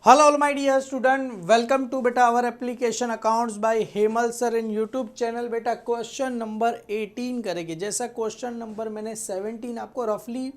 Hello all my dear student, welcome to बेटा our application accounts by Hemal sir इन YouTube channel. बेटा question number 18 करेंगे। जैसा question number मैंने 17 आपको रफली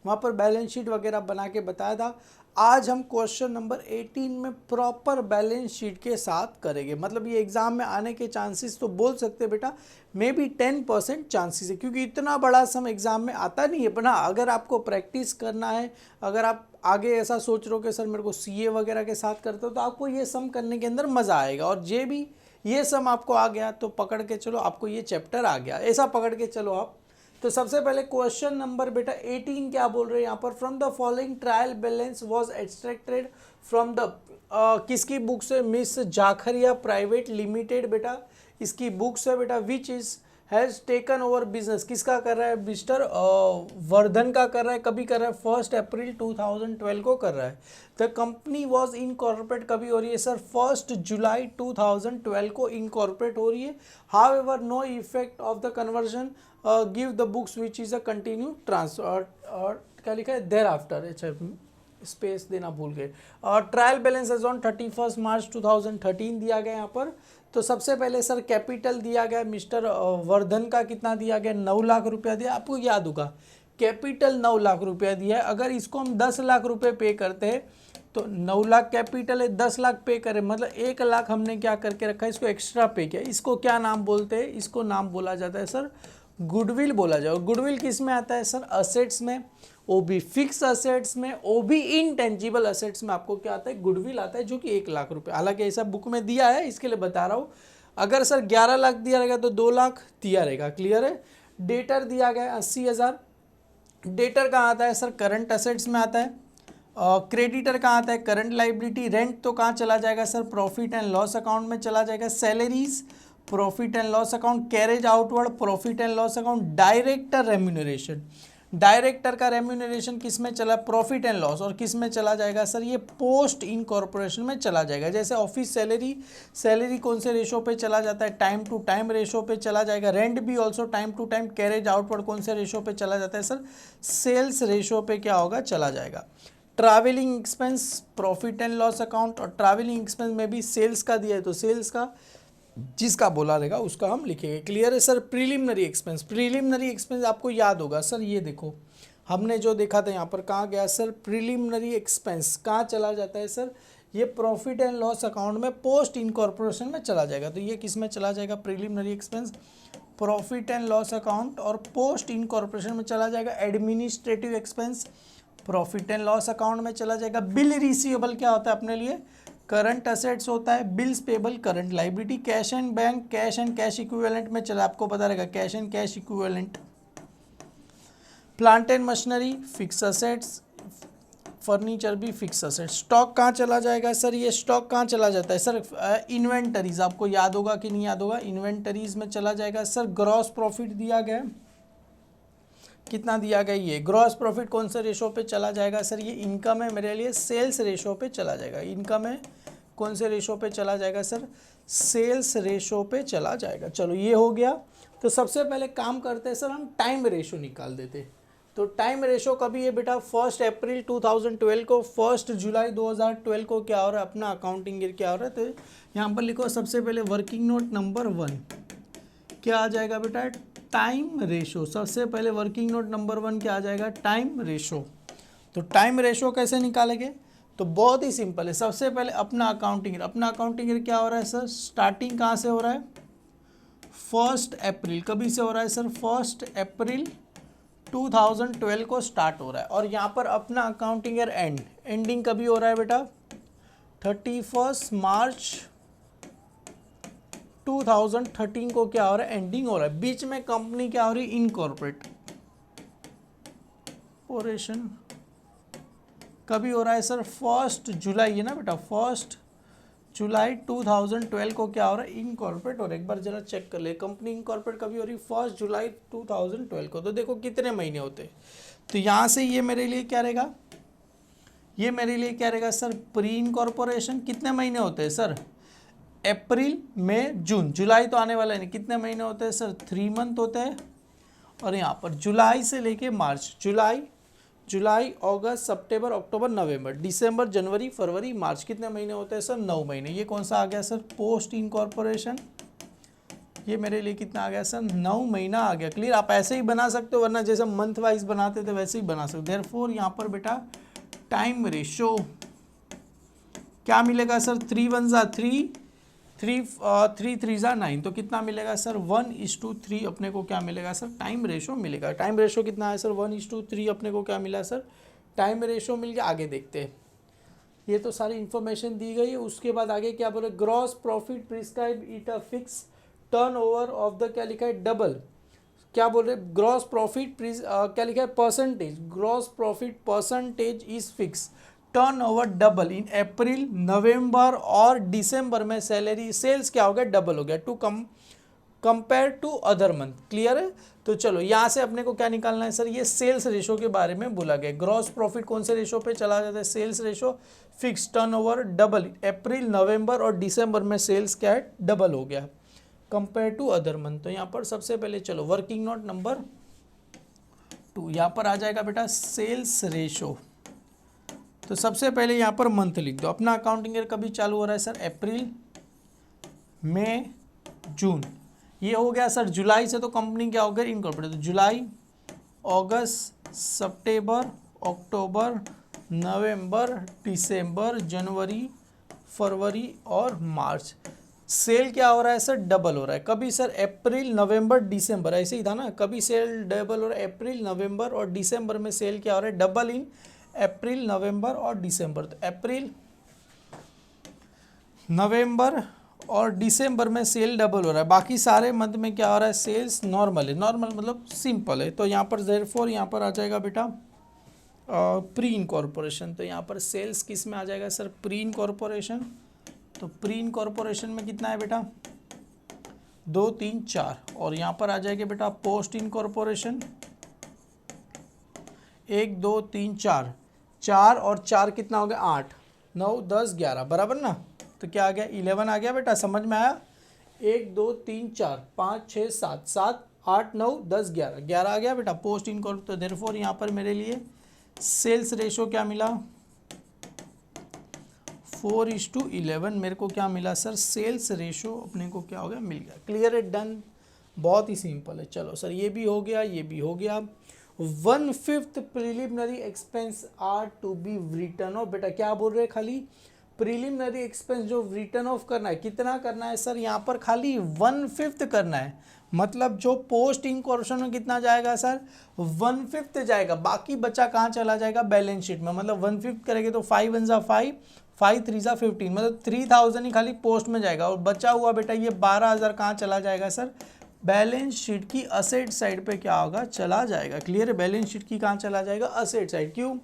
वहाँ पर बैलेंस शीट वगैरह बना के बताया था, आज हम क्वेश्चन नंबर 18 में प्रॉपर बैलेंस शीट के साथ करेंगे। मतलब ये एग्जाम में आने के चांसेस तो बोल सकते हैं बेटा मे बी 10% चांसेस है, क्योंकि इतना बड़ा सम एग्जाम में आता नहीं है। बना अगर आपको प्रैक्टिस करना है, अगर आप आगे ऐसा सोच रहे हो कि सर मेरे को सीए वगैरह के साथ करते हो, तो आपको ये सम करने के अंदर मज़ा आएगा। और जे भी ये सम आपको आ गया तो पकड़ के चलो आपको ये चैप्टर आ गया, ऐसा पकड़ के चलो आप। तो सबसे पहले क्वेश्चन नंबर बेटा 18 क्या बोल रहे हैं यहाँ पर, from the following trial balance was extracted from the किसकी बुक से, मिस जाखरिया प्राइवेट लिमिटेड बेटा इसकी बुक से बेटा, which is has taken over business, किसका कर रहा है, मिस्टर वर्धन का कर रहा है। कभी कर रहा है 1 अप्रैल 2012 को कर रहा है। द कंपनी वॉज इनकॉर्पोरेट कभी हो रही है सर, 1 जुलाई 2012 को इनकॉर्पोरेट हो रही है। However no effect of the conversion give the books which is a continue transfer, क्या लिखा है देर आफ्टर, अच्छा स्पेस देना भूल गए। और ट्रायल बैलेंस एज ऑन 31 मार्च 2013 दिया गया यहाँ पर। तो सबसे पहले सर कैपिटल दिया गया मिस्टर वर्धन का, कितना दिया गया 9 लाख रुपया दिया। आपको याद होगा कैपिटल 9 लाख रुपया दिया है। अगर इसको हम 10 लाख रुपए पे करते हैं तो 9 लाख कैपिटल है, 10 लाख पे करें मतलब 1 लाख हमने क्या करके रखा है, इसको एक्स्ट्रा पे किया। इसको क्या नाम बोलते हैं, इसको नाम बोला जाता है सर गुडविल बोला जाए। गुडविल किस में आता है सर, असेट्स में, वो भी फिक्स असेट्स में, वो भी इनटेंजिबल असेट्स में आपको क्या आता है, गुडविल आता है, जो कि 1 लाख रुपए। हालांकि ऐसा बुक में दिया है, इसके लिए बता रहा हूँ। अगर सर 11 लाख दिया रहेगा तो 2 लाख दिया रहेगा, क्लियर है। डेटर दिया गया 80,000। डेटर कहाँ आता है सर, करंट असेट्स में आता है। क्रेडिटर कहाँ आता है, करंट लाइबिलिटी। रेंट तो कहाँ चला जाएगा sir, profit and loss account में चला जाएगा। Salaries profit and loss account. Carriage outward profit and loss account. Director remuneration, director का रेम्यूनरेशन किस में चला, प्रॉफिट एंड लॉस। और किस में चला जाएगा सर, ये पोस्ट इनकॉर्पोरेशन में चला जाएगा। जैसे ऑफिस सैलरी, सैलरी कौन से रेशो पे चला जाता है, टाइम टू टाइम रेशो पे चला जाएगा। रेंट भी also time to time. Carriage outward कौन से रेशो पे चला जाता है सर, सेल्स रेशो पे क्या होगा, चला जाएगा। Travelling expense profit and loss account, और ट्रैवलिंग एक्सपेंस में भी सेल्स का दिया है तो सेल्स का जिसका बोला रहेगा उसका हम लिखेंगे, क्लियर है sir. Preliminary expense, preliminary expense आपको याद होगा सर, ये देखो हमने जो देखा था यहाँ पर, कहाँ गया सर, प्रीलिमिनरी एक्सपेंस कहाँ चला जाता है सर, ये प्रॉफिट एंड लॉस अकाउंट में पोस्ट इनकॉर्पोरेशन में चला जाएगा। तो ये किस में चला जाएगा, preliminary expense profit and loss account और पोस्ट इनकॉर्पोरेशन में चला जाएगा। Administrative expense profit and loss account में चला जाएगा। बिल रिसीवेबल क्या होता है अपने लिए, करंट असेट्स होता है। Bills payable current liability. Cash and bank, cash and cash equivalent में चला, आपको पता रहेगा cash and cash equivalent. Plant and machinery fix assets, furniture भी फिक्स असेट्स। स्टॉक कहाँ चला जाएगा सर, ये स्टॉक कहाँ चला जाता है सर, इन्वेंटरीज, आपको याद होगा कि नहीं याद होगा, इन्वेंटरीज में चला जाएगा सर। ग्रॉस प्रॉफिट दिया गया, कितना दिया गया, ये ग्रॉस प्रॉफिट कौन से रेशो पे चला जाएगा सर, ये इनकम है मेरे लिए, सेल्स रेशो पे चला जाएगा। इनकम है कौन से रेशो पे चला जाएगा सर, सेल्स रेशो पे चला जाएगा। चलो ये हो गया। तो सबसे पहले काम करते हैं सर, हम टाइम रेशो निकाल देते। तो टाइम रेशो कभी है बेटा, 1 अप्रैल 2012 को 1 जुलाई 2012 को क्या हो रहा है, अपना अकाउंटिंग ईयर क्या हो रहा है। तो यहाँ पर लिखो सबसे पहले वर्किंग नोट नंबर 1 क्या आ जाएगा बेटा, टाइम रेशो। सबसे पहले वर्किंग नोट नंबर 1 क्या आ जाएगा, टाइम रेशो। तो टाइम रेशो कैसे निकालेंगे, तो बहुत ही सिंपल है। सबसे पहले अपना अकाउंटिंग ईयर, अपना अकाउंटिंग ईयर क्या हो रहा है सर, स्टार्टिंग कहाँ से हो रहा है, 1 अप्रैल। कभी से हो रहा है सर, 1 अप्रैल 2012 को स्टार्ट हो रहा है। और यहाँ पर अपना अकाउंटिंग ईयर एंडिंग कभी हो रहा है बेटा, 31 मार्च 2013 को क्या हो रहा है, एंडिंग हो रहा है। बीच में कंपनी क्या हो रही है, इनकॉर्पोरेट ऑपरेशन कभी हो रहा है सर, 1 जुलाई है ना बेटा, 1 जुलाई 2012 को क्या हो रहा है, इनकॉर्पोरेट। और एक बार जरा चेक कर ले, कंपनी इनकॉर्पोरेट कभी हो रही है, 1 जुलाई 2012 को। तो देखो कितने महीने होते हैं। तो यहाँ से ये मेरे लिए क्या रहेगा, ये मेरे लिए क्या रहेगा सर, प्री इनकॉर्पोरेशन। कितने महीने होते हैं सर, अप्रैल मई जून, जुलाई तो आने वाला है नहीं। कितने महीने होते हैं सर, 3 मंथ होते हैं। और यहाँ पर जुलाई से लेके मार्च, जुलाई जुलाई, अगस्त, सितंबर, अक्टूबर, नवंबर, दिसंबर, जनवरी, फरवरी, मार्च, कितने महीने होते हैं सर? 9 महीने। ये कौन सा आ गया सर? Post incorporation. ये मेरे लिए कितना आ गया सर? 9 महीना आ गया। क्लियर? आप ऐसे ही बना सकते हो, वरना जैसे मंथ वाइज बनाते थे वैसे ही बना सकते हो। देयरफॉर यहाँ पर बेटा टाइम रेशो क्या मिलेगा सर? 3 1 जा 3, 3 3 जा 9, तो कितना मिलेगा सर? 1:3 अपने को क्या मिलेगा सर? टाइम रेशो मिलेगा। टाइम रेशो कितना है सर? 1:3 अपने को क्या मिला सर? टाइम रेशो मिल गया। आगे देखते हैं। ये तो सारी इन्फॉर्मेशन दी गई है। उसके बाद आगे क्या बोले? Gross profit prescribe it a fix turnover of the क्या लिखा है? डबल। क्या बोल रहे? ग्रॉस प्रॉफिट क्या लिखा है? Percentage. Gross profit percentage is fix, turnover double in April, November और दिसंबर में सैलरी सेल्स क्या हो गया? डबल हो गया to compare to other month. Clear है? तो चलो यहाँ से अपने को क्या निकालना है सर? ये सेल्स रेशो के बारे में बोला गया। ग्रॉस प्रॉफिट कौन से रेशो पे चला जाता है? Sales ratio. Fix turnover double, April, November और दिसंबर में सेल्स क्या है? डबल हो गया कंपेयर टू अदर मंथ। तो यहाँ पर सबसे पहले चलो वर्किंग नोट नंबर 2, यहाँ पर आ जाएगा बेटा सेल्स रेशो। तो सबसे पहले यहाँ पर मंथ लिख दो। अपना अकाउंटिंग ईयर कभी चालू हो रहा है सर? अप्रैल, मई, जून। ये हो गया सर जुलाई से, तो कंपनी क्या हो गया? इनकॉर्पोरेट। तो जुलाई, अगस्त, सितंबर, अक्टूबर, नवंबर, दिसंबर, जनवरी, फरवरी और मार्च। सेल क्या हो रहा है सर? डबल हो रहा है। कभी सर? अप्रैल, नवंबर, दिसंबर, ऐसे ही था ना। कभी सेल डबल हो रहा है? अप्रैल, नवंबर और दिसंबर में सेल क्या हो रहा है? डबल इन अप्रैल, नवंबर और दिसंबर। तो अप्रैल, नवंबर और दिसंबर में सेल डबल हो रहा है। बाकी सारे मंथ में क्या हो रहा है? सेल्स नॉर्मल है। नॉर्मल मतलब सिंपल है। तो यहाँ पर देयरफॉर यहाँ पर आ जाएगा बेटा प्री इनकॉर्पोरेशन। तो यहाँ पर सेल्स किस में आ जाएगा सर? Pre incorporation. तो प्री इनकॉर्पोरेशन में कितना है बेटा? 2 3 4। और यहाँ पर आ जाएगा बेटा पोस्ट इनकॉर्पोरेशन 1 2 3 4। 4 और 4 कितना हो गया? 8 9 10 11, बराबर ना। तो क्या आ गया? 11 आ गया बेटा। समझ में आया? 1 2 3 4 5 6 7 7 8 9 10 11, 11 आ गया बेटा पोस्ट इनकॉर्पोरेट। तो देयरफॉर यहाँ पर मेरे लिए सेल्स रेशो क्या मिला? 4:11। मेरे को क्या मिला सर? सेल्स रेशो अपने को क्या हो गया? मिल गया। क्लियर है? डन। बहुत ही सिंपल है। चलो सर ये भी हो गया, ये भी हो गया। 1/5 preliminary expense are to be return off. बेटा क्या बोल रहे हैं? खाली प्रिलिमिनरी एक्सपेंस जो रिटर्न ऑफ करना है, कितना करना है सर? यहाँ पर खाली 1/5 करना है। मतलब जो पोस्ट इनकॉर्पोरेशन में कितना जाएगा सर? 1/5 जाएगा। बाकी बचा कहाँ चला जाएगा? बैलेंस शीट में। मतलब 1/5 करेंगे तो 5 1 जा 5, 5 3 जा 15, मतलब 3000 ही खाली पोस्ट में जाएगा। और बचा हुआ बेटा ये 12000 कहाँ चला जाएगा सर? बैलेंस शीट की असेट साइड पे क्या होगा? चला जाएगा। क्लियर है? बैलेंस शीट की कहाँ चला जाएगा? Asset side. क्यों?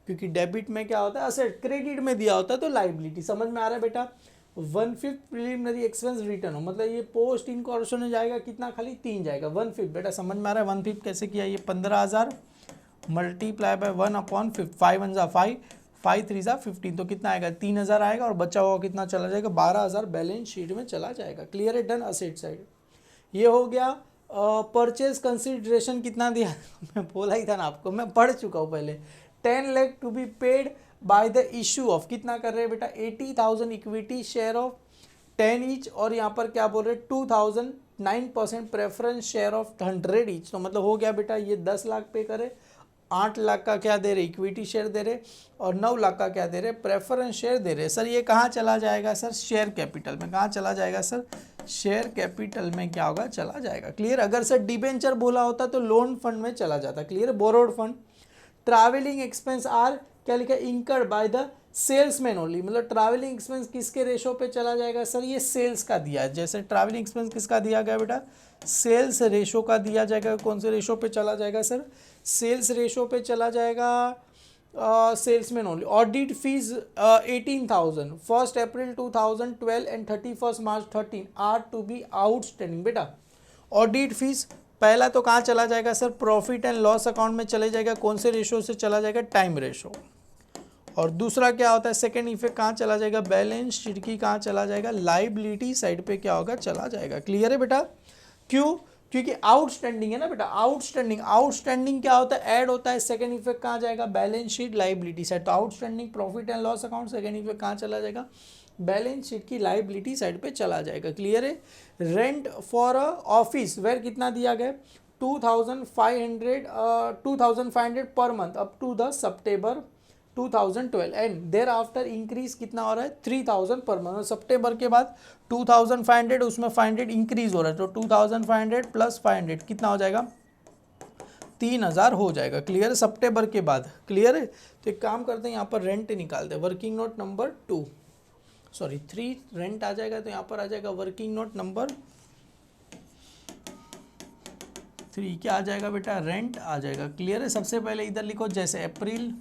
क्योंकि डेबिट में क्या होता है? असेट। क्रेडिट में दिया होता है तो लाइबिलिटी। समझ में आ रहा है बेटा? 1/5 प्रिलिमिनरी एक्सपेंस रिटर्न हो, मतलब ये पोस्ट इनकॉर्पोरेशन में जाएगा कितना? खाली 3 जाएगा। 1/5 बेटा समझ में आ रहा है? 1/5 कैसे किया? ये 15000 मल्टीप्लाई बाय 1/5, 5 1 जा 5, 5 3 जा 15, तो कितना आएगा? 3000 आएगा। और बचा हुआ कितना चला जाएगा? 12000 बैलेंस शीट में चला जाएगा। क्लियर है? डन। असेट साइड ये हो गया। परचेज कंसिडरेशन कितना दिया? मैं बोला ही था ना आपको, मैं पढ़ चुका हूँ पहले। 10 lakh to be paid by the issue of, कितना कर रहे हैं बेटा? 80,000 इक्विटी शेयर ऑफ 10 ईच। और यहाँ पर क्या बोल रहे हैं? 2000 9% प्रेफरेंस शेयर ऑफ 100 ईच। तो मतलब हो गया बेटा ये 10 लाख पे करे, 8 लाख का क्या दे रहे? इक्विटी शेयर दे रहे, और 9 लाख का क्या दे रहे? प्रेफरेंस शेयर दे रहे। सर ये कहाँ चला जाएगा सर? शेयर कैपिटल में। कहाँ चला जाएगा सर? शेयर कैपिटल में क्या होगा? चला जाएगा। क्लियर? अगर सर डिबेंचर बोला होता तो लोन फंड में चला जाता। Clear? Borrowed fund. Travelling expense are क्या लिखा है? Incurred by the salesman only. मतलब ट्रैवलिंग एक्सपेंस किसके रेशो पे चला जाएगा सर? ये सेल्स का दिया है। जैसे ट्रैवलिंग एक्सपेंस किसका दिया गया बेटा? सेल्स रेशो का दिया जाएगा। कौन से रेशो पे चला जाएगा सर? सेल्स रेशो पे चला जाएगा salesman only. Audit fees 18,000 1 April 2012 and 31 March 13 are to be outstanding. बेटा ऑडिट फीस पहला तो कहाँ चला जाएगा sir? Profit and loss account में चले जाएगा। कौन से रेशो से चला जाएगा? Time ratio. और दूसरा क्या होता है? सेकेंड इफेक्ट कहाँ चला जाएगा? बैलेंस शीट की कहाँ चला जाएगा? लाइबिलिटी साइड पे क्या होगा? चला जाएगा। क्लियर है बेटा? क्यों? क्योंकि आउटस्टैंडिंग है ना बेटा, आउटस्टैंडिंग, आउटस्टैंडिंग क्या होता है, ऐड होता है, सेकंड इफेक्ट कहाँ जाएगा, बैलेंस शीट लाइबिलिटी साइड। तो outstanding profit and loss account, second effect कहाँ चला जाएगा, बैलेंस शीट की लाइबिलिटी साइड पे चला जाएगा। क्लियर है। Rent for a office where कितना दिया गया, 2500 पर month up to the September 2012 and thereafter increase कितना हो रहा है, 3000 पर मंथ। सितंबर के बाद 2500, उसमें 500 इंक्रीज हो रहा है, तो 2500 प्लस 500 कितना हो जाएगा, 3000 हो जाएगा। क्लियर है, सितंबर के बाद। क्लियर है। तो एक काम करते हैं, यहाँ पर रेंट निकालते हैं, वर्किंग नोट नंबर 3 रेंट आ जाएगा, तो यहाँ पर आ जाएगा वर्किंग नोट नंबर 3। क्या आ जाएगा बेटा, रेंट आ जाएगा। क्लियर है। सबसे पहले इधर लिखो, जैसे अप्रैल,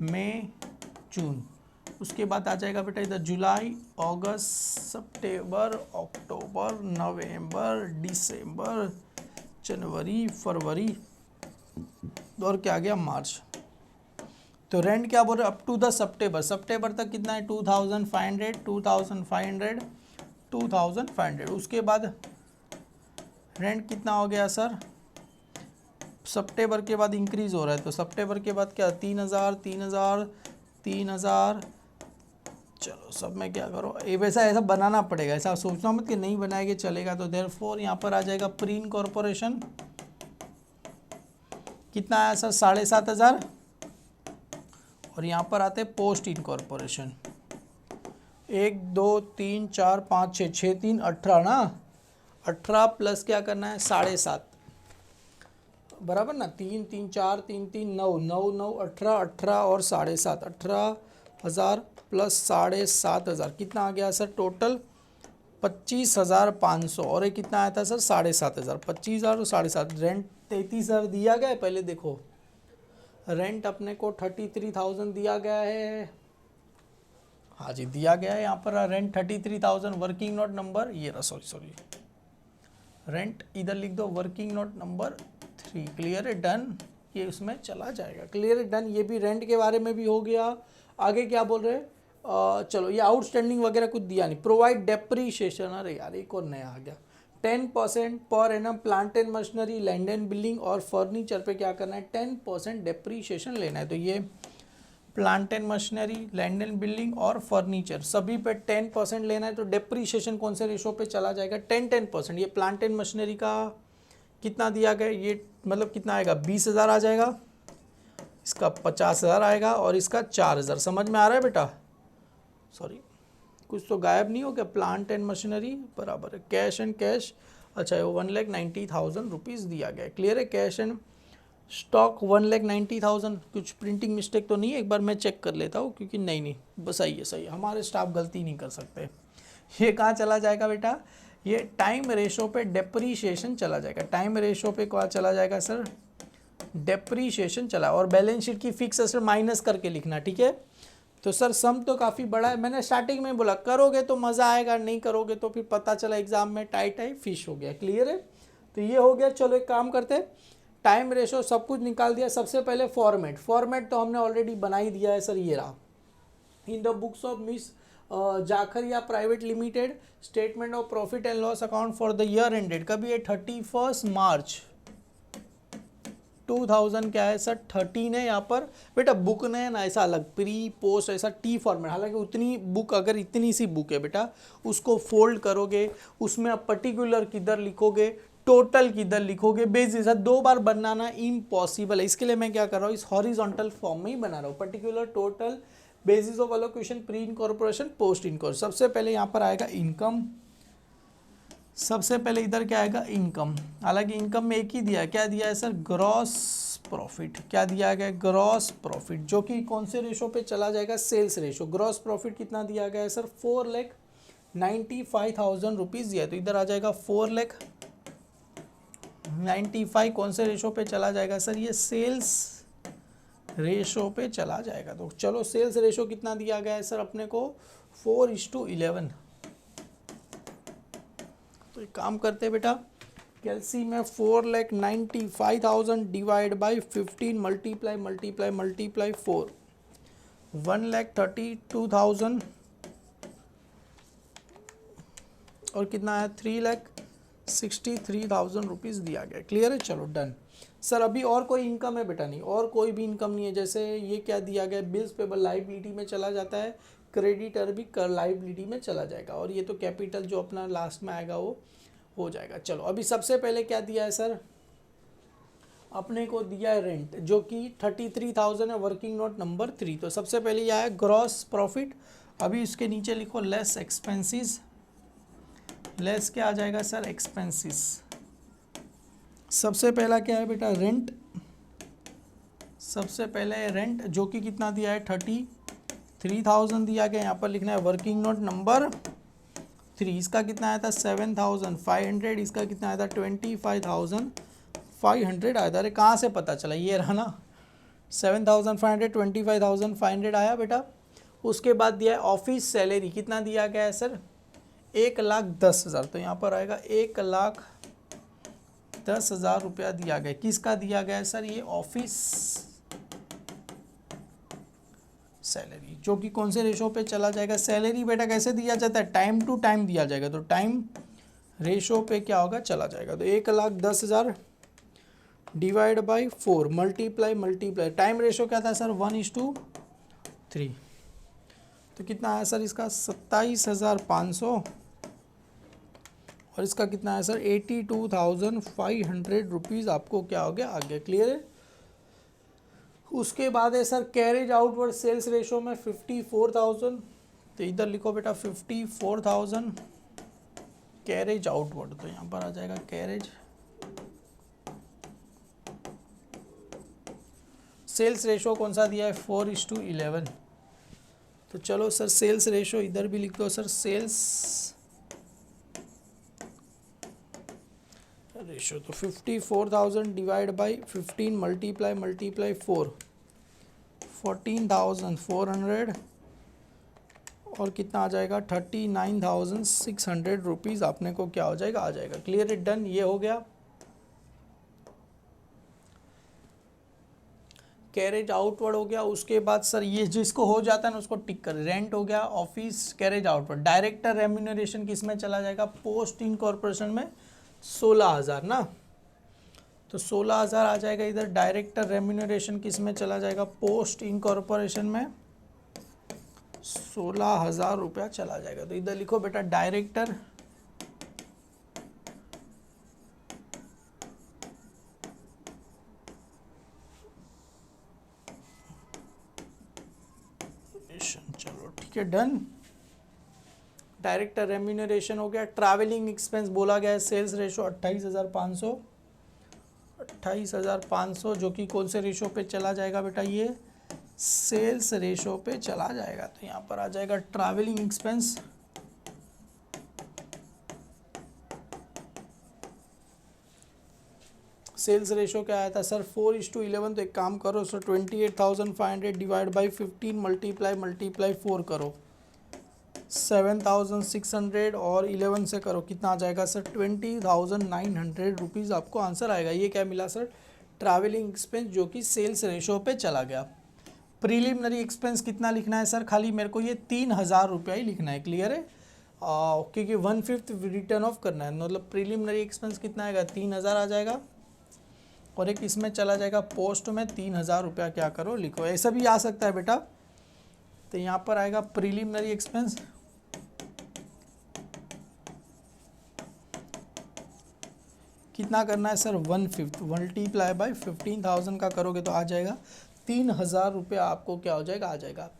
मई, जून, उसके बाद आ जाएगा बेटा इधर जुलाई, अगस्त, सितंबर, अक्टूबर, नवंबर, दिसंबर, जनवरी, फरवरी और क्या आ गया, मार्च। तो रेंट क्या बोल रहे हैं, अप टू द सितंबर तक कितना है, 2500। उसके बाद रेंट कितना हो गया सर, सितंबर के बाद इंक्रीज हो रहा है, तो सितंबर के बाद क्या, 3000। चलो सब में क्या करो, ये वैसा ऐसा बनाना पड़ेगा, ऐसा सोचना मत कि नहीं बनाएंगे चलेगा। तो देयरफॉर यहाँ पर आ जाएगा प्री इनकॉर्पोरेशन कितना आया सर, 7500। और यहाँ पर आते हैं पोस्ट इनकॉर्पोरेशन, 1 2 3 4 5 6 6 3 18 ना, 18 प्लस क्या करना है, 7.5 बराबर ना, 3 3 4 3 3 9 9 9 18 18 और 7.5, 18,000 प्लस 7,500 कितना आ गया सर, टोटल 25,500। और ये कितना आया था सर, 7,500, 25,000 और 7,500। रेंट 33,000 दिया गया है, पहले देखो रेंट अपने को 33,000 दिया गया है, हाँ जी दिया गया है यहाँ पर रेंट 33,000। वर्किंग नोट नंबर ये रहा, सॉरी रेंट इधर लिख दो, वर्किंग नोट नंबर 3। क्लियर है, डन, ये उसमें चला जाएगा। क्लियर है, डन। ये भी रेंट के बारे में भी हो गया। आगे क्या बोल रहे हैं, चलो ये आउटस्टैंडिंग वगैरह कुछ दिया नहीं। प्रोवाइड डेप्रीशिएशन, अरे यार एक और नया आ गया, 10% per annum plant and machinery, land and building और फर्नीचर पे क्या करना है, 10% डेप्रीशिएशन लेना है। तो ये plant and machinery, land and building और फर्नीचर सभी पे 10% लेना है। तो डेप्रीशिएशन कौन से रेशो पे चला जाएगा, 10%। ये प्लांट एंड मशीनरी का कितना दिया गया, ये मतलब कितना आएगा, 20,000 आ जाएगा, इसका 50,000 आएगा और इसका 4,000। समझ में आ रहा है बेटा, सॉरी कुछ तो गायब नहीं हो गया, प्लांट एंड मशीनरी बराबर है कैश एंड कैश, अच्छा वो 1,90,000 रुपीज़ दिया गया है। क्लियर है, कैश एंड स्टॉक 1,90,000, कुछ प्रिंटिंग मिस्टेक तो नहीं है, एक बार मैं चेक कर लेता हूँ, क्योंकि नहीं बस सही है, सही है, हमारे स्टाफ गलती नहीं कर सकते। ये कहाँ चला जाएगा बेटा, ये टाइम रेशो पे डेप्रीशिएशन चला जाएगा, टाइम रेशो पे कहाँ चला जाएगा सर, डेप्रीशिएशन चला। और बैलेंस शीट की फिक्स एसेट माइनस करके लिखना, ठीक है। तो सर सम तो काफ़ी बड़ा है, मैंने स्टार्टिंग में बोला करोगे तो मज़ा आएगा, नहीं करोगे तो फिर पता चला एग्जाम में टाई फिश हो गया। क्लियर है, तो ये हो गया। चलो एक काम करते हैं, टाइम रेशो सब कुछ निकाल दिया। सबसे पहले फॉर्मेट तो हमने ऑलरेडी बना ही दिया है सर, ये रहा, in the books of Miss Jakharia private limited, statement of profit and loss account for the year ended कभी है 31 मार्च 2000 क्या है सर 13 है। यहाँ पर बेटा बुक ने ना ऐसा अलग प्री पोस्ट ऐसा टी फॉर्मेट, हालांकि उतनी बुक, अगर इतनी सी बुक है बेटा उसको फोल्ड करोगे, उसमें आप पर्टिकुलर किधर लिखोगे, टोटल किधर लिखोगे, बेसिस, 2 बार बनाना इम्पॉसिबल है। इसके लिए मैं क्या कर रहा हूँ, इस हॉरिजॉन्टल फॉर्म में ही बना रहा हूँ, particular, total, basis of allocation, pre incorporation, post incorporation. सबसे पहले यहाँ पर आएगा इनकम, सबसे पहले इधर क्या आएगा, इनकम। हालांकि इनकम में एक ही दिया है, क्या दिया है सर, ग्रॉस प्रॉफिट। क्या दिया गया, ग्रॉस प्रॉफिट, जो कि कौन से रेशो पे चला जाएगा, सेल्स रेशो। ग्रॉस प्रॉफिट कितना दिया गया है सर, 4,95,000 रुपीज़ दिया है, तो इधर आ जाएगा 4,95,000 कौन से रेशो पे चला जाएगा सर, ये सेल्स रेशो पे चला जाएगा। तो चलो सेल्स रेशो कितना दिया गया है सर अपने को, 4:11। तो एक काम करते हैं बेटा, कैलसी में 4,95,000 डिवाइड बाई 15 मल्टीप्लाई 4, 1,32,000 और कितना है 3,00,000 63,000 रुपीज़ दिया गया। क्लियर है, चलो डन। सर अभी और कोई इनकम है बेटा? नहीं, और कोई भी इनकम नहीं है। जैसे ये क्या दिया गया, बिल्स पेबल लाइबिलिटी में चला जाता है, क्रेडिटर भी कर लाइबिलिटी में चला जाएगा, और ये तो कैपिटल जो अपना लास्ट में आएगा वो हो जाएगा। चलो अभी सबसे पहले क्या दिया है सर, अपने को दिया है रेंट जो कि 33,000 है, वर्किंग नोट नंबर 3। तो सबसे पहले यह है ग्रॉस प्रॉफिट। अभी इसके नीचे लिखो लेस एक्सपेंसेस। लेस क्या आ जाएगा सर, एक्सपेंसेस। सबसे पहला क्या है बेटा, रेंट। सबसे पहले रेंट जो कि कितना दिया है, 33,000 दिया गया। यहाँ पर लिखना है वर्किंग नोट नंबर 3। इसका कितना आया था, 7,500। इसका कितना आया था, 25,500 आया था। अरे कहाँ से पता चला, ये रहा ना, 7,500, 25,500 आया बेटा। उसके बाद दिया है ऑफिस सैलरी। कितना दिया गया है सर, 1,10,000। तो यहाँ पर आएगा 1,10,000 रुपया दिया गया। किसका दिया गया है सर, ये ऑफिस सैलरी, जो कि कौन से रेशो पे चला जाएगा। सैलरी बेटा कैसे दिया जाता है, टाइम टू टाइम दिया जाएगा, तो टाइम रेशो पे क्या होगा, चला जाएगा। तो 1,10,000 divide by 4 multiply. Time ratio क्या था सर, 1:3। तो कितना आया सर इसका, 27,500। और इसका कितना है सर, 82,500 रुपीज़ आपको क्या हो गया, आ गया। क्लियर है। उसके बाद है sir carriage outward sales ratio में 54,000। तो इधर लिखो बेटा 54,000 कैरेज आउटवर्ड। तो यहाँ पर आ जाएगा कैरेज। सेल्स रेशो कौन सा दिया है, 4:11। तो चलो सर सेल्स रेशो इधर भी लिख दो सर, सेल्स रेशो। तो 54,000 डिवाइड बाई 15 मल्टीप्लाई 4, 14,400। और कितना आ जाएगा, 39,600 रुपीज़ अपने को क्या हो जाएगा, आ जाएगा। क्लियर है, डन। ये हो गया कैरेज आउटवर्ड हो गया। उसके बाद सर ये जिसको हो जाता है ना उसको टिक कर, रेंट हो गया, office carriage outward. Director remuneration किस में चला जाएगा, पोस्ट इनकॉर्पोरेशन में 16,000 ना। तो 16,000 आ जाएगा इधर। डायरेक्टर रेम्यूनरेशन किस में चला जाएगा, पोस्ट इनकॉर्पोरेशन में 16,000 रुपया चला जाएगा। तो इधर लिखो बेटा डायरेक्टर चलो ठीक है, डन। डायरेक्टर रेम्यूनरेशन हो गया। ट्रैवलिंग एक्सपेंस बोला गया है, सेल्स रेशो 28,500। 28,500 जो कि कौन से रेशो पे चला जाएगा बेटा, ये सेल्स रेशो पे चला जाएगा। तो यहाँ पर आ जाएगा ट्रैवलिंग एक्सपेंस। सेल्स रेशो क्या आया था सर, 4:11। तो एक काम करो सर, 28,500 डिवाइड बाई 15 मल्टीप्लाई 4 करो, 7,600 और 11 से करो, कितना आ जाएगा सर, 20,900 रुपीज़ आपको आंसर आएगा। ये क्या मिला सर, ट्रैवलिंग एक्सपेंस जो कि सेल्स रेशो पे चला गया। प्रीलिमिनरी एक्सपेंस कितना लिखना है सर, खाली मेरे को ये 3,000 रुपया ही लिखना है। क्लियर है, क्योंकि 1/5 रिटर्न ऑफ करना है। मतलब प्रीलिमिनरी एक्सपेंस कितना आएगा, 3,000 आ जाएगा। और एक इसमें चला जाएगा पोस्ट में 3,000 रुपया, क्या करो लिखो, ऐसा भी आ सकता है बेटा। तो यहाँ पर आएगा प्रीलिमिनरी एक्सपेंस कितना करना है सर, 1/5 मल्टीप्लाई बाई 15,000 का करोगे तो आ जाएगा 3,000 रुपया आपको क्या हो जाएगा, आ जाएगा।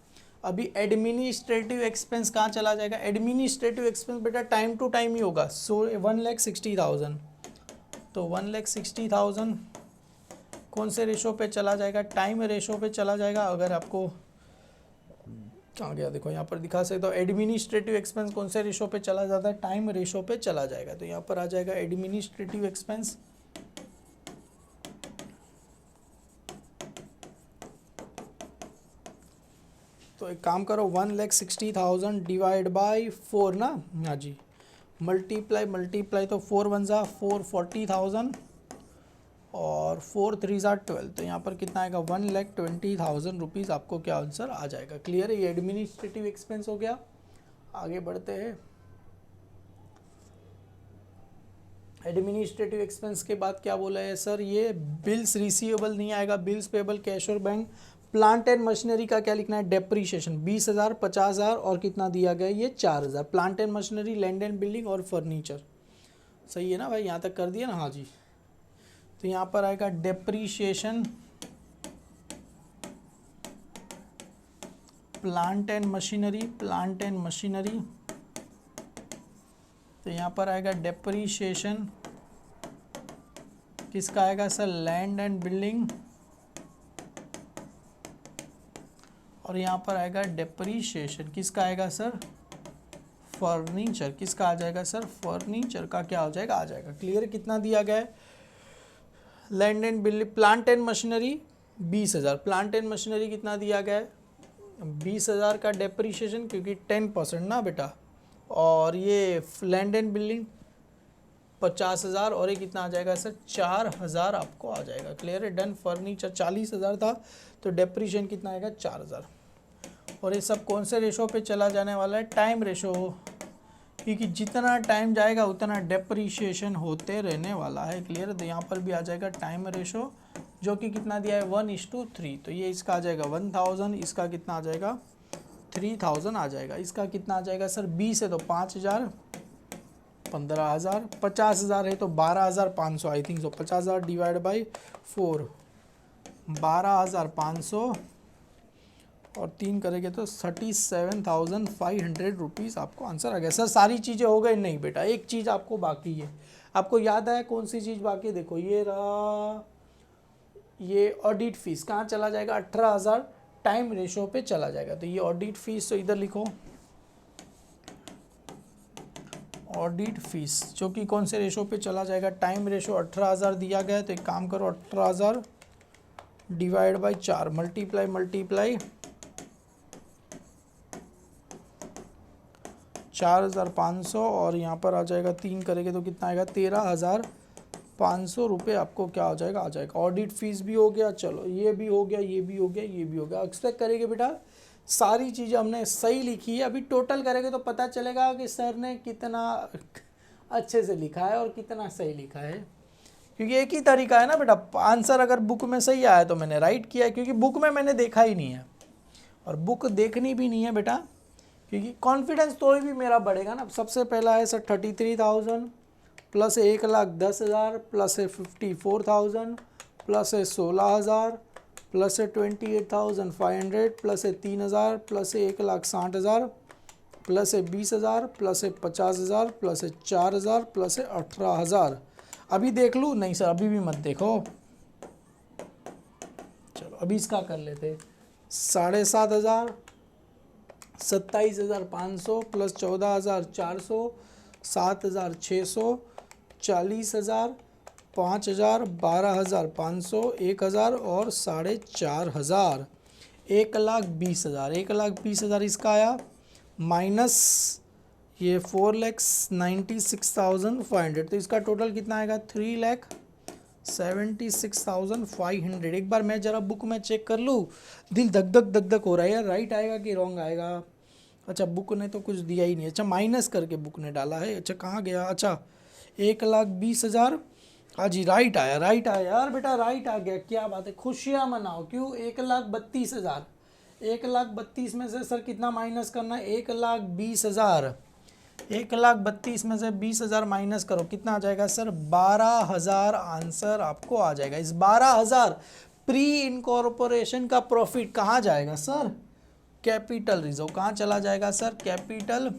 अभी एडमिनिस्ट्रेटिव एक्सपेंस कहाँ चला जाएगा, एडमिनिस्ट्रेटिव एक्सपेंस बेटा टाइम टू टाइम ही होगा। सो 1,60,000। तो 1,60,000 कौन से रेशो पे चला जाएगा, टाइम रेशो पे चला जाएगा। अगर आपको कहाँ गया, देखो यहाँ पर दिखा सकते हो, एडमिनिस्ट्रेटिव एक्सपेंस कौन से रेशो पे चला जाता है, टाइम रेशो पे चला जाएगा। तो यहाँ पर आ जाएगा एडमिनिस्ट्रेटिव एक्सपेंस। तो एक काम करो, 1,60,000 डिवाइड बाई 4 ना, हाँ जी, मल्टीप्लाई। तो 4 1 जा 4, 40,000 और 4 3 जा 12। तो यहाँ पर कितना आएगा, 1,20,000 रुपीज़ आपको क्या आंसर आ जाएगा। क्लियर है, ये एडमिनिस्ट्रेटिव एक्सपेंस हो गया। आगे बढ़ते हैं। एडमिनिस्ट्रेटिव एक्सपेंस के बाद क्या बोला है सर, ये बिल्स रिसीवेबल नहीं आएगा, बिल्स पेबल, कैश और बैंक। प्लांट एंड मशीनरी का क्या लिखना है, डेप्रीशिएशन 20,000, 50,000 और कितना दिया गया ये 4,000। Plant and machinery, land and building और फर्नीचर, सही है ना भाई, यहाँ तक कर दिया ना, हाँ जी। तो यहाँ पर आएगा depreciation plant and machinery, plant and machinery. तो यहाँ पर आएगा डेप्रीशिएशन किसका आएगा सर, लैंड एंड बिल्डिंग। और यहाँ पर आएगा डेप्रीशिएशन किसका आएगा सर, फर्नीचर। किसका आ जाएगा सर, फर्नीचर का क्या हो जाएगा, आ जाएगा। क्लियर, कितना दिया गया है, land and building, plant and machinery 20,000, plant and machinery कितना दिया गया है 20,000 का डेप्रीशिएशन, क्योंकि 10% ना बेटा। और ये लैंड एंड बिल्डिंग 50,000 और ये कितना आ जाएगा सर 4,000 आपको आ जाएगा। क्लियर है, डन। फर्नीचर 40,000 था तो डेप्रीशिएशन कितना आएगा 4,000। और ये सब कौन से रेशो पे चला जाने वाला है, टाइम रेशो, क्योंकि जितना टाइम जाएगा उतना डेप्रीशिएशन होते रहने वाला है। क्लियर, तो यहाँ पर भी आ जाएगा टाइम रेशो, जो कि कितना दिया है 1:3। तो ये इसका आ जाएगा 1000, इसका कितना आ जाएगा 3000 आ जाएगा। इसका कितना आ जाएगा सर, 20 है तो 5,000, 15,000, 50,000 है तो 12,500 I think so. 50,000 divide by 4, 12,500 और 3 करेंगे तो 37,500 रुपीज़ आपको आंसर आ गया। सर सारी चीज़ें हो गई, नहीं बेटा, एक चीज़ आपको बाकी है। आपको याद है कौन सी चीज़ बाकी है, देखो ये रहा, ये ऑडिट फीस कहाँ चला जाएगा, 18,000 टाइम रेशो पे चला जाएगा। तो ये ऑडिट फीस, तो इधर लिखो ऑडिट फीस, जो कि कौन से रेशो पे चला जाएगा, टाइम रेशो 18,000 दिया गया है। तो एक काम करो, 18,000 डिवाइड बाई 4, मल्टीप्लाई 4,500 और यहाँ पर आ जाएगा 3 करेंगे तो कितना आएगा 13,500 रुपये आपको क्या हो जाएगा, आ जाएगा। ऑडिट फीस भी हो गया, चलो ये भी हो गया, ये भी हो गया, ये भी हो गया। एक्सपेक्ट करेंगे बेटा सारी चीज़ें हमने सही लिखी है। अभी टोटल करेंगे तो पता चलेगा कि सर ने कितना अच्छे से लिखा है और कितना सही लिखा है, क्योंकि एक ही तरीका है ना बेटा। आंसर अगर बुक में सही आया तो मैंने राइट किया है, क्योंकि बुक में मैंने देखा ही नहीं है और बुक देखनी भी नहीं है बेटा, क्योंकि कॉन्फिडेंस तो भी मेरा बढ़ेगा ना। सबसे पहला है sir 33,000 plus 1,10,000 plus 54,000 plus 16,000 plus 28,500 plus 3,000 plus 1,60,000 plus 20,000 plus 50,000 plus 4,000 plus 18,000। अभी देख लूँ, नहीं सर अभी भी मत देखो, चलो अभी इसका कर लेते। 7,500 27,500 प्लस 14,400 7,600 40,000 5,000 12,500 1,000 और 4,500 1,20,000 1,20,000 इसका आया, माइनस ये 4,96,500। तो इसका टोटल कितना आएगा 3,76,500। एक बार मैं ज़रा बुक में चेक कर लूँ, दिल धक धक धक धक हो रहा है यार, राइट आएगा कि रॉन्ग आएगा। अच्छा बुक ने तो कुछ दिया ही नहीं, अच्छा माइनस करके बुक ने डाला है। अच्छा कहाँ गया, अच्छा 1,20,000, हाँ जी राइट आया, राइट आया यार बेटा, राइट आ गया, क्या बात है, खुशियाँ मनाओ। क्यों 1,32,000, 1,32,000 में से सर कितना माइनस करना है 1,20,000, 1,32,000 में से 20,000 माइनस करो, कितना आ जाएगा सर 12,000 आंसर आपको आ जाएगा। इस 12,000 प्री इनकॉर्पोरेशन का प्रॉफिट कहाँ जाएगा सर, कैपिटल रिजर्व। कहाँ चला जाएगा सर, कैपिटल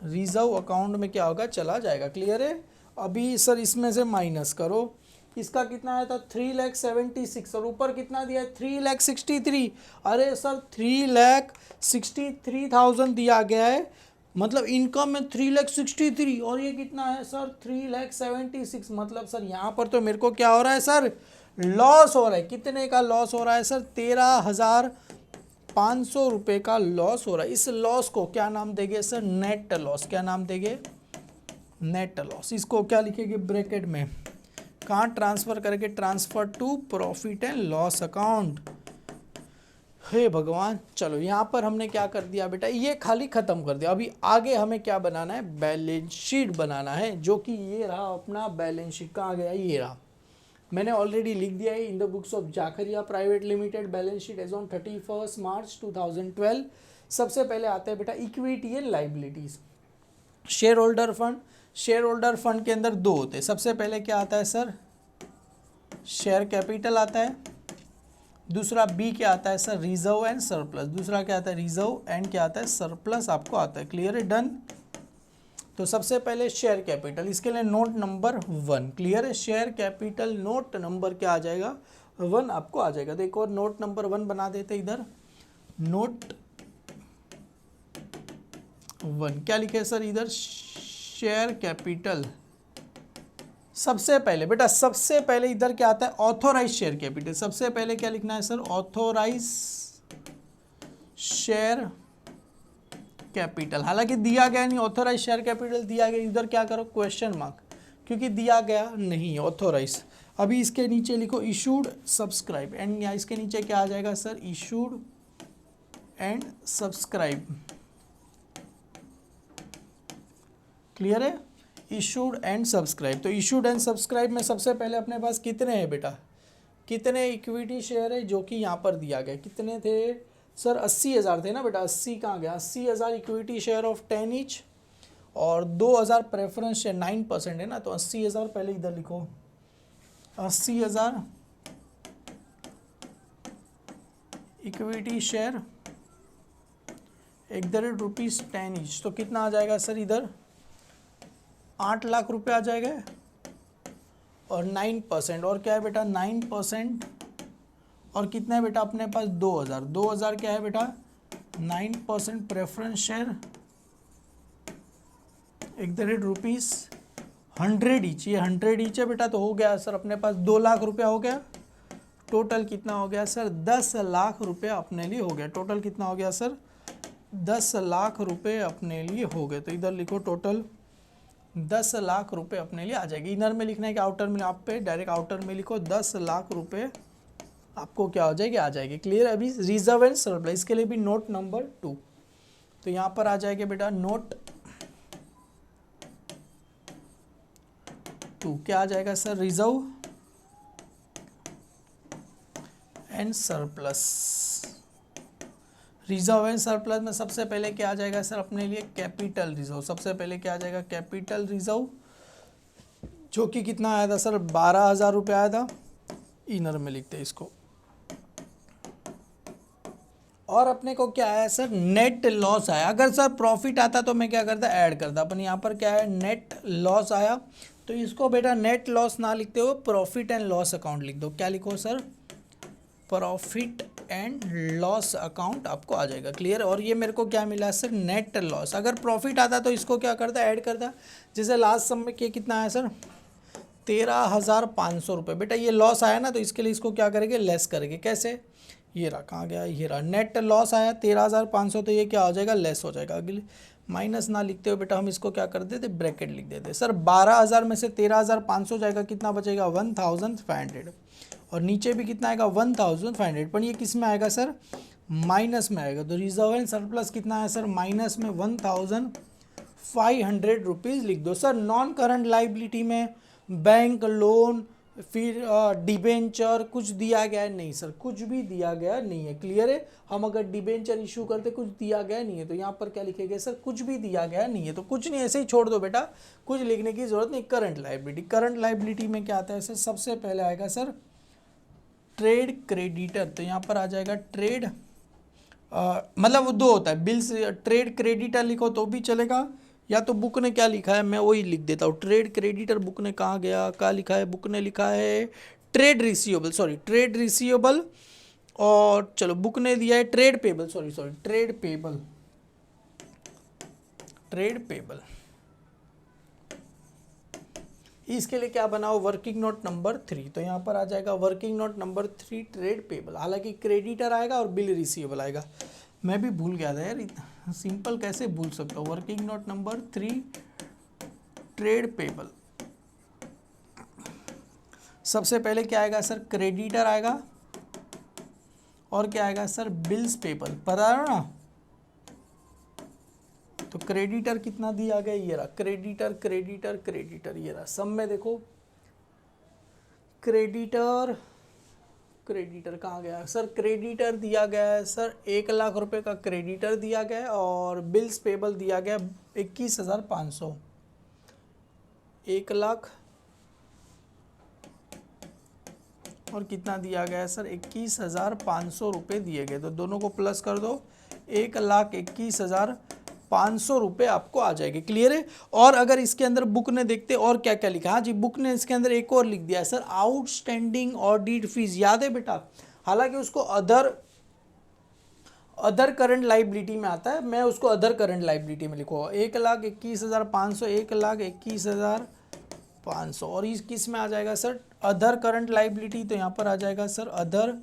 रिजर्व अकाउंट में क्या होगा, चला जाएगा। क्लियर है। अभी सर इसमें से माइनस करो, इसका कितना आया था 3,76,000 और ऊपर कितना दिया है 3,63,000। अरे सर 3,63,000 दिया गया है, मतलब इनकम में 3,63,000 और ये कितना है सर 3,76,000। मतलब सर यहाँ पर तो मेरे को क्या हो रहा है सर, लॉस हो रहा है। कितने का लॉस हो रहा है सर 13,500 रुपये का लॉस हो रहा है। इस लॉस को क्या नाम देंगे सर, नेट लॉस। क्या नाम देंगे, नेट लॉस। इसको क्या लिखेंगे ब्रैकेट में, कहाँ ट्रांसफ़र करके, transfer to profit and loss account. हे भगवान। चलो यहाँ पर हमने क्या कर दिया बेटा, ये खाली खत्म कर दिया। अभी आगे हमें क्या बनाना है, बैलेंस शीट बनाना है, जो कि ये रहा अपना बैलेंस शीट। कहाँ गया, ये रहा, मैंने ऑलरेडी लिख दिया है, in the books of Jakharia private limited balance sheet as on 31 March 2012। सबसे पहले आता है बेटा equity and liabilities. Share holder fund, share holder fund के अंदर दो होते हैं। सबसे पहले क्या आता है सर, शेयर कैपिटल आता है। दूसरा बी क्या आता है सर, रिजर्व एंड सरप्लस। दूसरा क्या आता है, रिजर्व एंड क्या आता है, सरप्लस आपको आता है। क्लियर है, डन। तो सबसे पहले शेयर कैपिटल, इसके लिए नोट नंबर 1। क्लियर है, शेयर कैपिटल नोट नंबर क्या आ जाएगा, 1 आपको आ जाएगा। तो एक और नोट नंबर 1 बना देते इधर। नोट 1 क्या लिखे सर इधर, शेयर कैपिटल। सबसे पहले बेटा, सबसे पहले इधर क्या आता है, ऑथोराइज शेयर कैपिटल। सबसे पहले क्या लिखना है सर, ऑथोराइज शेयर कैपिटल। हालांकि दिया गया नहीं, ऑथोराइज शेयर कैपिटल दिया गया, इधर क्या करो क्वेश्चन मार्क, क्योंकि दिया गया नहीं है ऑथोराइज। अभी इसके नीचे लिखो इशूड सब्सक्राइब एंड, या इसके नीचे क्या आ जाएगा sir, issued and subscribe. Clear है, इशूड एंड सब्सक्राइब। तो इशूड एंड सब्सक्राइब में सबसे पहले अपने पास कितने हैं बेटा, कितने इक्विटी शेयर है, जो कि यहाँ पर दिया गया। कितने थे सर, 80,000 थे ना बेटा। 80 कहाँ गया, 80,000 इक्विटी शेयर ऑफ 10 ईच और 2,000 प्रेफरेंस शेयर 9% है ना। तो 80,000 पहले इधर लिखो, 80,000 इक्विटी शेयर ₹10 ईच। तो कितना आ जाएगा सर इधर, 8 लाख रुपए आ जाएगा। और 9% और क्या है बेटा, 9% और कितना है बेटा अपने पास, 2,000। 2,000 क्या है बेटा, 9% प्रेफरेंस शेयर ₹100 ईच। ये 100 ईच है बेटा। तो हो गया सर अपने पास 2 लाख रुपया हो गया। टोटल कितना हो गया सर, 10 लाख रुपया अपने लिए हो गया। टोटल कितना हो गया सर, 10 लाख रुपए अपने लिए हो गए। तो इधर लिखो टोटल 10 लाख रुपए अपने लिए आ जाएगी। इनर में लिखना है कि आउटर में, आप पे डायरेक्ट आउटर में लिखो, 10 लाख रुपए आपको क्या हो जाएगी, आ जाएगी। क्लियर। अभी रिजर्व एंड सरप्लस, इसके लिए भी नोट नंबर 2। तो यहाँ पर आ जाएगा बेटा नोट 2। क्या आ जाएगा sir, reserve and surplus. Reserve and surplus में सबसे पहले क्या आ जाएगा सर अपने लिए, कैपिटल रिजर्व। सबसे पहले क्या आ जाएगा, कैपिटल रिजर्व, जो कि कितना आया था सर, 12,000 रुपये आया था। इनर में लिखते हैं इसको। और अपने को क्या आया सर, नेट लॉस आया। अगर सर प्रॉफिट आता तो मैं क्या करता, ऐड करता। अपन यहाँ पर क्या है, नेट लॉस आया। तो इसको बेटा नेट लॉस ना लिखते हो, प्रॉफिट एंड लॉस अकाउंट लिख दो। क्या लिखो sir, profit and loss account आपको आ जाएगा। क्लियर। और ये मेरे को क्या मिला सर, नेट लॉस। अगर प्रॉफिट आता तो इसको क्या करता, ऐड करता। जैसे लास्ट सम में कितना आया सर, 13,500 रुपये। बेटा ये लॉस आया ना, तो इसके लिए इसको क्या करेंगे, लेस करेंगे। कैसे, ये रहा, कहाँ गया, ये रहा, नेट लॉस आया 13,500। तो ये क्या हो जाएगा, लेस हो जाएगा। अगले माइनस ना लिखते हुए बेटा हम इसको क्या कर देते, ब्रैकेट लिख देते। सर 12,000 में से 13,500 जाएगा, कितना बचेगा, 1,500। और नीचे भी कितना आएगा, 1,500। पर ये किस में आएगा सर, माइनस में आएगा। तो रिजर्व एंड सरप्लस कितना है सर, माइनस में 1,500 रुपीज़ लिख दो। सर नॉन करंट लाइबिलिटी में बैंक लोन, फिर डिबेंचर कुछ दिया गया है नहीं सर, कुछ भी दिया गया नहीं है। क्लियर है। हम अगर डिबेंचर इशू करते, कुछ दिया गया नहीं है, तो यहाँ पर क्या लिखेंगे सर, कुछ भी दिया गया नहीं है। तो कुछ नहीं, ऐसे ही छोड़ दो बेटा, कुछ लिखने की जरूरत नहीं। करंट लाइबिलिटी, करंट लाइबिलिटी में क्या आता है सर, सबसे पहले आएगा सर ट्रेड क्रेडिटर। तो यहाँ पर आ जाएगा ट्रेड, मतलब वो दो होता है, बिल्स। ट्रेड क्रेडिटर लिखो तो भी चलेगा, या तो बुक ने क्या लिखा है मैं वही लिख देता हूँ। ट्रेड क्रेडिटर बुक ने कहाँ गया, क्या लिखा है, बुक ने लिखा है trade receivable, sorry trade receivable. और चलो बुक ने दिया है trade payable, sorry trade payable, trade payable. इसके लिए क्या बनाओ, वर्किंग नोट नंबर 3। तो यहाँ पर आ जाएगा working note number 3 trade payable. हालांकि क्रेडिटर आएगा और बिल रिसीवेबल आएगा। मैं भी भूल गया था यार, इतना सिंपल कैसे भूल सकता हूँ। Working note number 3 trade payable. सबसे पहले क्या आएगा सर, क्रेडिटर आएगा और क्या आएगा सर बिल्स पेबल, पता है ना। तो क्रेडिटर कितना दिया गया, ये रहा क्रेडिटर क्रेडिटर क्रेडिटर, ये रहा सब में देखो क्रेडिटर क्रेडिटर कहाँ गया सर, क्रेडिटर दिया गया है सर 1,00,000 रुपए का क्रेडिटर दिया गया है और बिल्स पेबल दिया गया 21,500, 1,00,000 और कितना दिया गया है सर 21,500 रुपये दिए गए, तो दोनों को प्लस कर दो 1,21,500 रुपये आपको आ जाएंगे। क्लियर है। और अगर इसके अंदर बुक ने देखते और क्या क्या लिखा, हाँ जी बुक ने इसके अंदर एक और लिख दिया है सर आउटस्टैंडिंग ऑडिट फीस, याद है बेटा, हालांकि उसको अदर करंट लाइबिलिटी में आता है, मैं उसको अदर करंट लाइबिलिटी में लिखूंगा 1,21,500, 1,21,500 और इस किस में आ जाएगा सर अदर करंट लाइबिलिटी, तो यहाँ पर आ जाएगा सर अदर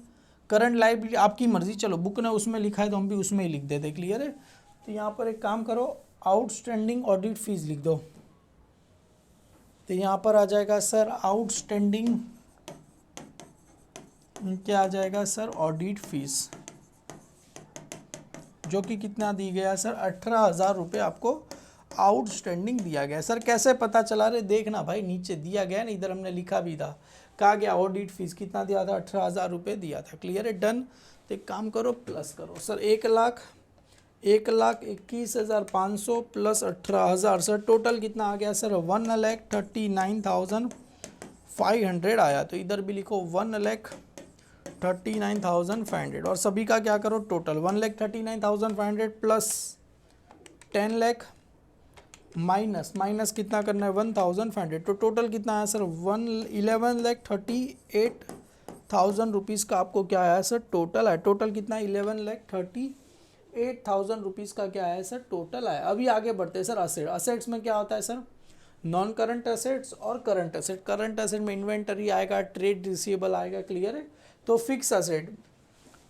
करंट लाइबिलिटी, आपकी मर्जी, चलो बुक ने उसमें लिखा है तो हम भी उसमें ही लिख देते। क्लियर है। तो यहाँ पर एक काम करो आउटस्टैंडिंग ऑडिट फीस लिख दो, तो यहाँ पर आ जाएगा सर आउटस्टैंडिंग, क्या आ जाएगा सर ऑडिट फीस, जो कि कितना दी गया सर 18,000 रुपये आपको आउटस्टैंडिंग दिया गया। सर कैसे पता चला रे, देखना भाई नीचे दिया गया ना, इधर हमने लिखा भी था, कहा गया ऑडिट फीस कितना दिया था 18,000 रुपये दिया था। क्लियर है, डन। तो एक काम करो प्लस करो सर 1,21,500 प्लस 18,000, सर टोटल कितना आ गया सर 1,39,500 आया, तो इधर भी लिखो 1,39,500 और सभी का क्या करो टोटल 1,39,500 प्लस 10 लाख माइनस कितना करना है 1,500, तो टोटल कितना आया सर 11,38,000 रुपीज़ का आपको क्या आया सर टोटल है। टोटल कितना 11,38,000 रुपीज़ का क्या आया सर टोटल आया। अभी आगे बढ़ते हैं सर असेट्स में क्या होता है सर नॉन करंट असेट्स और करंट असेट। करंट असेट में इन्वेंटरी आएगा, ट्रेड रिसीवेबल आएगा। क्लियर है। तो fix asset,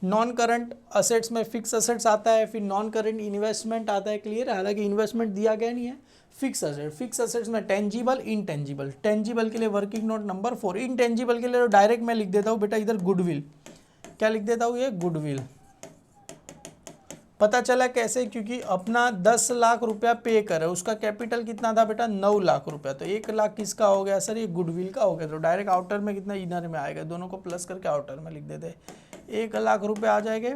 non current assets में फिक्स असेट्स आता है, फिर नॉन करंट इन्वेस्टमेंट आता है। क्लियर है, हालांकि इन्वेस्टमेंट दिया गया नहीं है। फिक्स असेट, फिक्स असेट्स में टेंजिबल इनटेंजिबल, टेंजिबल के लिए वर्किंग नोट नंबर 4, इनटेंजिबल के लिए डायरेक्ट मैं लिख देता हूँ बेटा इधर गुडविल, क्या लिख देता हूँ ये गुडविल। पता चला कैसे, क्योंकि अपना 10 लाख रुपया पे करे, उसका कैपिटल कितना था बेटा 9 लाख रुपया, तो 1 लाख किसका हो गया सर ये गुडविल का हो गया। तो डायरेक्ट आउटर में कितना इनर में आएगा, दोनों को प्लस करके आउटर में लिख देते, 1 लाख रुपये आ जाएंगे।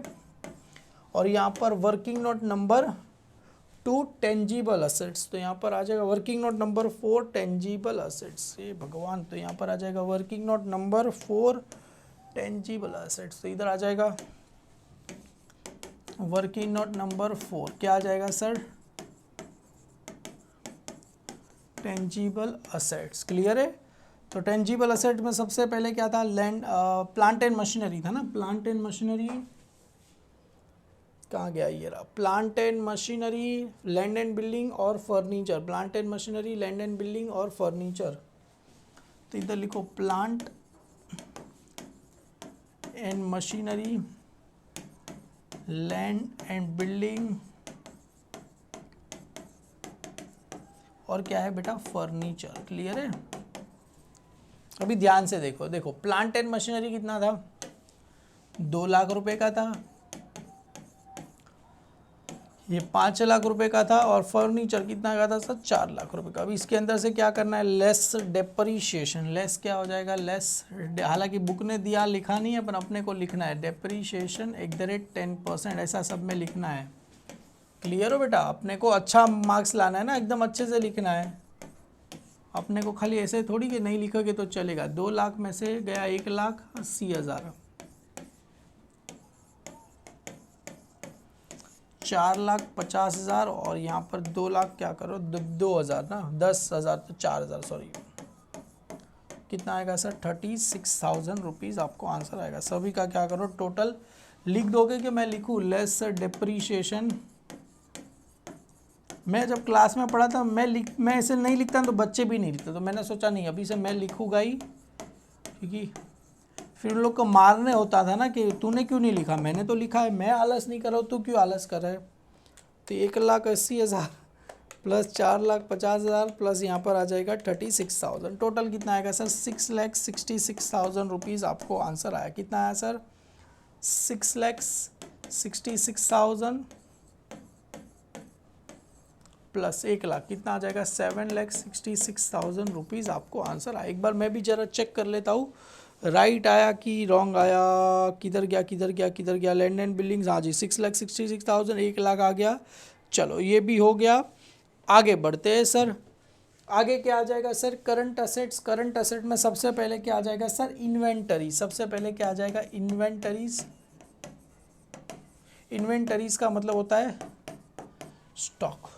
और यहाँ पर working note number 2 tangible assets, तो यहाँ पर आ जाएगा working note number 4 tangible assets, ये भगवान, तो यहाँ पर आ जाएगा working note number 4 tangible assets, तो इधर आ जाएगा वर्किंग नोट नंबर 4 क्या आ जाएगा सर टेंजिबल असेट्स। क्लियर है। तो टेंजिबल असेट में सबसे पहले क्या था लैंड प्लांट एंड मशीनरी था ना, प्लांट एंड मशीनरी कहाँ गया ये रहा, plant and machinery, land and building और furniture, plant and machinery, land and building और फर्नीचर। तो इधर लिखो plant and machinery, land and building और क्या है बेटा फर्नीचर। क्लियर है। अभी ध्यान से देखो प्लांट एंड मशीनरी कितना था 2 लाख रुपए का था, ये 5 लाख रुपए का था, और फर्नीचर कितना का था सर 4 लाख रुपए का। अभी इसके अंदर से क्या करना है लेस डेप्रीशिएशन, लेस क्या हो जाएगा लेस, हालांकि बुक ने दिया लिखा नहीं है पर अपने को लिखना है डेप्रीशिएशन @10%, ऐसा सब में लिखना है। क्लियर हो बेटा, अपने को अच्छा मार्क्स लाना है ना, एकदम अच्छे से लिखना है अपने को, खाली ऐसे थोड़ी कि नहीं लिखोगे तो चलेगा। 2 लाख में से गया 1,80,000, 4,50,000 और यहाँ पर 2 लाख क्या करो 2,000 ना 10,000 तो 4,000 सॉरी कितना आएगा सर 36,000 रुपीज़ आपको आंसर आएगा। सभी का क्या करो टोटल लिख दोगे कि मैं लिखूँ लेस डेप्रीशिएशन। मैं जब क्लास में पढ़ा था मैं ऐसे नहीं लिखता तो बच्चे भी नहीं लिखते, तो मैंने सोचा नहीं अभी से मैं लिखूँगा ही, क्योंकि फिर लोग को मारने होता था ना कि तूने क्यों नहीं लिखा, मैंने तो लिखा है, मैं आलस नहीं कर रहा हूँ तू क्यों आलस कर रहा है। तो 1,80,000 प्लस 4,50,000 प्लस यहाँ पर आ जाएगा 36,000, टोटल कितना आएगा सर 6,66,000 रुपीज़ आपको आंसर आया। कितना आया सर 6,66,000 प्लस 1,00,000 कितना आ जाएगा 7,66,000 रुपीज़ आपको आंसर आया। एक बार मैं भी ज़रा चेक कर लेता हूँ राइट आया कि रॉन्ग आया, किधर गया किधर गया किधर गया। लैंड एंड बिल्डिंग्स, हाँ जी 6,66,000, 1,00,000 आ गया। चलो ये भी हो गया। आगे बढ़ते हैं सर। आगे क्या आ जाएगा sir, current assets. Current asset में सबसे पहले क्या आ जाएगा सर, इन्वेंटरी। सबसे पहले क्या आ जाएगा, इन्वेंटरीज। इन्वेंटरीज का मतलब होता है स्टॉक।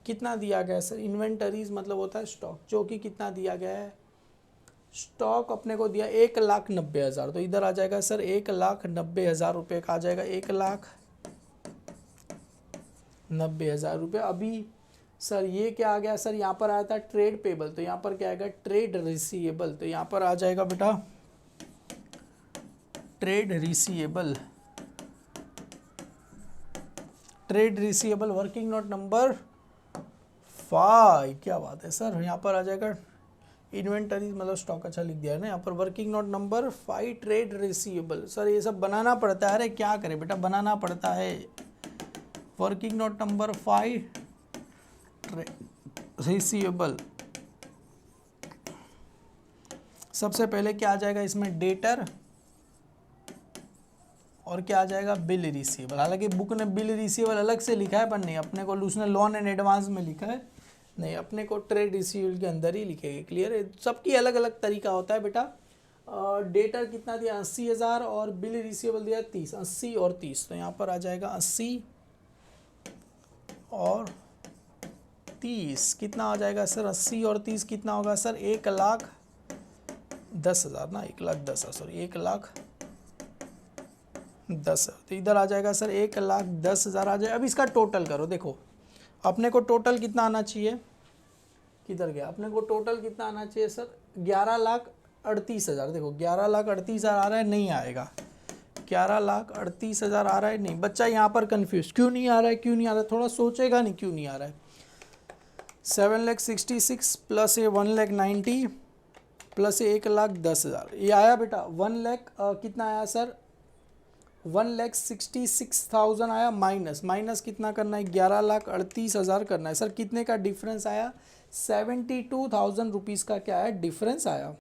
कितना दिया गया है सर, इन्वेंटरीज मतलब होता है स्टॉक, जो कि कितना दिया गया है, स्टॉक अपने को दिया 1,90,000। तो इधर आ जाएगा सर 1,90,000 रुपये का आ जाएगा, 1,90,000 रुपये। अभी सर ये क्या आ गया सर, यहाँ पर आया था ट्रेड पेबल, तो यहाँ पर क्या आएगा ट्रेड रिसीवेबल। तो यहाँ पर आ जाएगा बेटा trade receivable. Trade receivable working note number 5। क्या बात है सर, यहाँ पर आ जाएगा इन्वेंटरी मतलब स्टॉक, अच्छा लिख दिया है ना यहाँ पर। Working note number 5 trade receivable. Sir ये सब बनाना पड़ता है, अरे क्या करें बेटा बनाना पड़ता है। Working note number 5 receivable. सबसे पहले क्या आ जाएगा इसमें, डेटर, और क्या आ जाएगा बिल रिसीवेबल। हालांकि बुक ने बिल रिसीवेबल अलग से लिखा है, पर नहीं अपने को, उसने लोन एंड एडवांस में लिखा है, नहीं अपने को ट्रेड रिसीवेबल के अंदर ही लिखेंगे। क्लियर है, सबकी अलग अलग तरीका होता है बेटा। डेटर कितना दिया 80,000 और बिल रिसीवेबल दिया 30, 80 और 30। तो यहाँ पर आ जाएगा 80 और 30 कितना आ जाएगा सर, 80 और 30 कितना होगा सर, 1,10,000 ना, 1,10,000 सॉरी 1,10,000। तो इधर आ जाएगा सर 1,10,000 आ जाए। अब इसका टोटल करो, देखो अपने को टोटल कितना आना चाहिए, किधर गया, अपने को टोटल कितना आना चाहिए सर 11,38,000। देखो 11,38,000 आ रहा है, नहीं आएगा। 11,38,000 आ रहा है, नहीं। बच्चा यहाँ पर कंफ्यूज क्यों नहीं आ रहा है, क्यों नहीं आ रहा है, थोड़ा सोचेगा नहीं क्यों नहीं आ रहा है। 7,66,000 प्लस ये 1,90,000 प्लस ये 1,10,000 ये आया बेटा 1,00,000 कितना आया सर, 1,66,000 आया। माइनस माइनस कितना करना है, 11,38,000 करना है। सर कितने का डिफरेंस आया, 72,000 रुपीज़ का क्या है डिफरेंस आया।